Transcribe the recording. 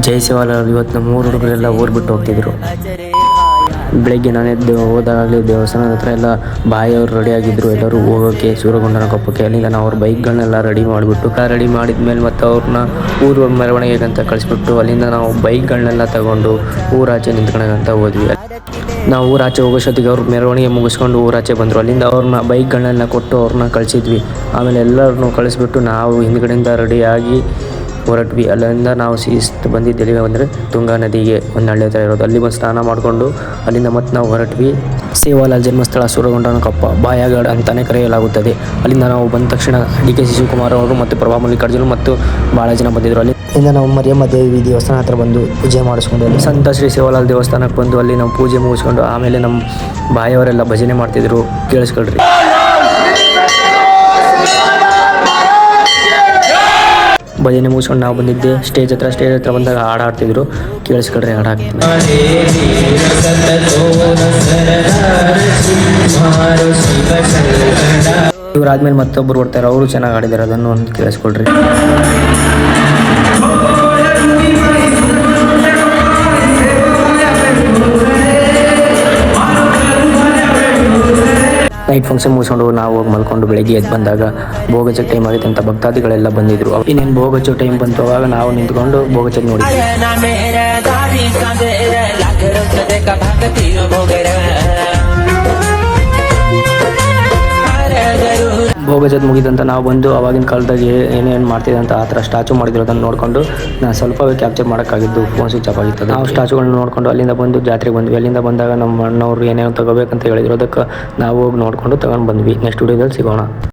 ಜೈ ಶಿವಾಲಾಲ್ ಇವತ್ತು ನಮ್ಮ ಮೂರು ಹುಡುಗರೆಲ್ಲ ಊರು ಬಿಟ್ಟು ಹೋಗ್ತಿದ್ರು. ಬೆಳಗ್ಗೆ ನಾನು ಎದ್ದು ಹೋದಾಗಲೇ ದೇವಸ್ಥಾನದ ಹತ್ರ ಎಲ್ಲ ಬಾಯಿಯವರು ರೆಡಿ ಆಗಿದ್ರು. ಎಲ್ಲರೂ ಹೋಗೋಕ್ಕೆ ಸೂರಗೊಂಡನ ಕೊಪ್ಪಕ್ಕೆ. ಅಲ್ಲಿಂದ ನಾವು ಅವ್ರ ಬೈಕ್ಗಳನ್ನೆಲ್ಲ ರೆಡಿ ಮಾಡಿದ್ಮೇಲೆ ಮತ್ತು ಅವ್ರನ್ನ ಊರು ಮೆರವಣಿಗೆಗೆ ಅಂತ ಕಳಿಸ್ಬಿಟ್ಟು ಅಲ್ಲಿಂದ ನಾವು ಬೈಕ್ಗಳನ್ನೆಲ್ಲ ತಗೊಂಡು ಊರಾಚೆ ನಿಂತ್ಕೊಳ್ಳೋಂತ ಹೋದ್ವಿ. ನಾವು ಊರಾಚೆ ಹೋಗೋಷ್ಟೊತ್ತಿಗೆ ಅವ್ರ ಮೆರವಣಿಗೆ ಮುಗಿಸ್ಕೊಂಡು ಊರಾಚೆ ಬಂದರು. ಅಲ್ಲಿಂದ ಅವ್ರನ್ನ ಬೈಕ್ಗಳನ್ನೆಲ್ಲ ಕೊಟ್ಟು ಅವ್ರನ್ನ ಕಳಿಸಿದ್ವಿ. ಆಮೇಲೆ ಎಲ್ಲರನ್ನೂ ಕಳಿಸ್ಬಿಟ್ಟು ನಾವು ಹಿಂದ್ಗಡೆಯಿಂದ ರೆಡಿಯಾಗಿ ಹೊರಟ್ವಿ. ಅಲ್ಲಿಂದ ನಾವು ಶಿಸ್ತು ಬಂದಿದ್ದು ಎಲ್ಲಿಗೆ ಅಂದರೆ ತುಂಗಾ ನದಿಗೆ ಒಂದು ಹಳ್ಳಿ ಹತ್ರ ಇರೋದು. ಅಲ್ಲಿ ಬಂದು ಸ್ನಾನ ಮಾಡಿಕೊಂಡು ಅಲ್ಲಿಂದ ಮತ್ತೆ ನಾವು ಹೊರಟ್ವಿ. ಸೇವಾಲಾಲ್ ಜನ್ಮಸ್ಥಳ ಸೂರಗೊಂಡನ ಕೊಪ್ಪ ಬಾಯಾಗಡ್ ಅಂತಲೇ ಕರೆಯಲಾಗುತ್ತದೆ. ಅಲ್ಲಿಂದ ನಾವು ಬಂದ ತಕ್ಷಣ DK ಶಿವಕುಮಾರ್ ಅವರು ಮತ್ತು ಪ್ರಭಾ ಮಲ್ಲಿಕಾರ್ಜುನ್ ಮತ್ತು ಭಾಳ ಜನ ಬಂದಿದ್ದರು. ಅಲ್ಲಿಂದ ನಾವು ಮರಿಯಮ್ಮ ದೇವಿ ದೇವಸ್ಥಾನ ಹತ್ರ ಬಂದು ಪೂಜೆ ಮಾಡಿಸ್ಕೊಂಡು ಅಲ್ಲಿ ಸಂತ ಶ್ರೀ ಸೇವಾಲಾಲ್ ದೇವಸ್ಥಾನಕ್ಕೆ ಬಂದು ಅಲ್ಲಿ ನಾವು ಪೂಜೆ ಮುಗಿಸ್ಕೊಂಡು ಆಮೇಲೆ ನಮ್ಮ ಬಾಯವರೆಲ್ಲ ಭಜನೆ ಮಾಡ್ತಿದ್ರು. ಕೇಳಿಸ್ಕೊಳ್ರಿ. ಭಜನೆ ಮುಗಿಸ್ಕೊಂಡು ನಾವು ಬಂದಿದ್ದೆ ಸ್ಟೇಜ್ ಹತ್ರ ಬಂದಾಗ ಹಾಡು ಹಾಡ್ತಿದ್ರು. ಕೇಳಿಸ್ಕೊಳ್ರಿ, ಹಾಡು ಹಾಕ್ತೀನಿ. ಇವರಾದ್ಮೇಲೆ ಮತ್ತೊಬ್ಬರು ಬರ್ತಾರೆ, ಅವರು ಚೆನ್ನಾಗಿ ಹಾಡಿದ್ದಾರೆ, ಅದನ್ನು ಒಂದು ಕೇಳಿಸ್ಕೊಳ್ರಿ. ನೈಟ್ ಫಂಕ್ಷನ್ ಮುಗಿಸ್ಕೊಂಡು ನಾವು ಹೋಗಿ ಮಲ್ಕೊಂಡು ಬೆಳಗ್ಗೆ ಎದ್ದು ಬಂದಾಗ ಭೋಗಚಕ್ ಟೈಮ್ ಆಗುತ್ತೆ ಅಂತ ಭಕ್ತಾದಿಗಳೆಲ್ಲ ಬಂದಿದ್ರು. ಇನ್ನೇನು ಭೋಗಚಕ್ ಟೈಮ್ ಬಂತು, ಅವಾಗ ನಾವು ನಿಂತ್ಕೊಂಡು ಭೋಗಚಕ್ ನೋಡಿ. ಭೋಗಚಕ್ ಮುಗಿದಂತ ನಾವು ಬಂದು ಅವಾಗಿನ ಕಾಲದಾಗೆ ಏನೇನು ಮಾಡ್ತಿದ್ದೆ ಅಂತ ಆ ಥರ ಸ್ಟ್ಯಾಚು ಮಾಡಿದಿರೋದನ್ನು ನೋಡಿಕೊಂಡು ನಾನು ಸ್ವಲ್ಪವೇ ಕ್ಯಾಪ್ಚರ್ ಮಾಡೋಕ್ಕಾಗಿದ್ದು, ಫೋನ್ ಸ್ವಿಚ್ ಆಫ್ ಆಗಿತ್ತು. ನಾವು ಸ್ಟ್ಯಾಚುಗಳನ್ನ ನೋಡಿಕೊಂಡು ಅಲ್ಲಿಂದ ಬಂದು ಜಾತ್ರೆಗೆ ಬಂದ್ವಿ. ಅಲ್ಲಿಂದ ಬಂದಾಗ ನಮ್ಮ ಅಣ್ಣವ್ರು ಏನೇನು ತಗೋಬೇಕಂತ ಹೇಳಿದ್ರು, ಅದಕ್ಕೆ ನಾವು ಹೋಗಿ ನೋಡಿಕೊಂಡು ತಗೊಂಡು ಬಂದ್ವಿ. ನೆಕ್ಸ್ಟ್ ವಿಡಿಯೋದಲ್ಲಿ ಸಿಗೋಣ.